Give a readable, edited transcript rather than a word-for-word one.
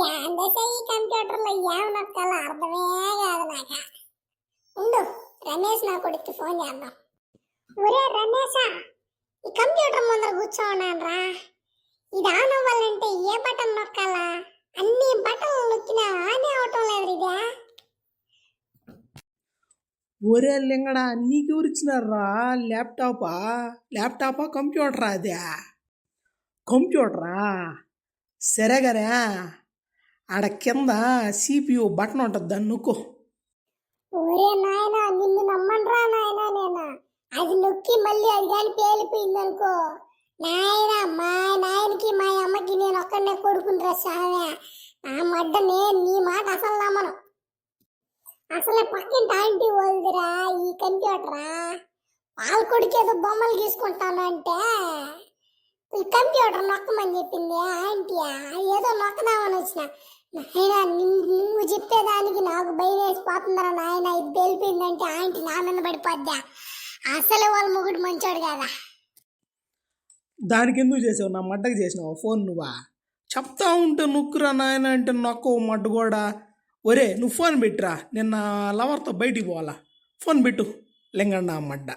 ఏందైతే ఈ కంప్యూటర్లో ఏం నొక్కాలో అర్థమే కాదు నాక. ఉండు, రమేష్ నా కొడుక్కి ఫోన్ చేద్దాం. ఒరే రమేషా, ఈ కంప్యూటర్ ముందర కూర్చోన్నాను రా. ఇది ఆన్ అవ్వాలంటే ఏ బటన్ నొక్కాలా? అన్ని బటన్లు నొక్కినా ఆనే అవటం లేదు ఇదే. ఒరే లింగడా, నీకెవరు ఇచ్చినారా ల్యాప్టాపా కంప్యూటరా? అదే కంప్యూటరా? సరేగానే, ఆడ కింద CPU బటన్ ఉంటుంది, దాన్ని నొక్కు. ఒరే నాయనా, నిన్ను నమ్మనరా నాయనా నేను. అది నొక్కి మళ్ళీ అది కానీ పేలిపోయింది అనుకో నాయనా, మా నాయనకి మా అమ్మకి నేను ఒక్కడనే కొడుకుంటారా సామే. ఆ మడ్డ నేను నీ మాట అసలు నమ్మను. అసలే పక్కింటి ఆంటీ వదిరా ఈ కంప్యూటరా. వాళ్ళ కొడుకు ఏదో బొమ్మలు గీసుకుంటాను అంటే ఈ కంప్యూటర్ నొక్కమని చెప్పింది ఆంటీ. ఏదో నొక్కదామని వచ్చిన నాయన, నువ్వు చెప్పేదానికి నాకు భయం వేసిపోతుందరా నాయన. ఇది పేలిపోయిందంటే ఆంటీ నా మీద పడిపోద్దా. అసలే వాళ్ళ మొగుడు మంచోడు కదా. దానికి ఎందుకు చేసావు? నా మడ్డకి చేసినావు ఫోన్ నువ్వా? చెప్తా ఉంటే నొక్కురా నాయన అంటే నొక్కవు మడ్డు కూడా. ఒరే, నువ్వు ఫోన్ పెట్టిరా, నిన్న లవర్తో బయటికి పోవాలా. ఫోన్ పెట్టు లింగಣ್ణ మడ్డ.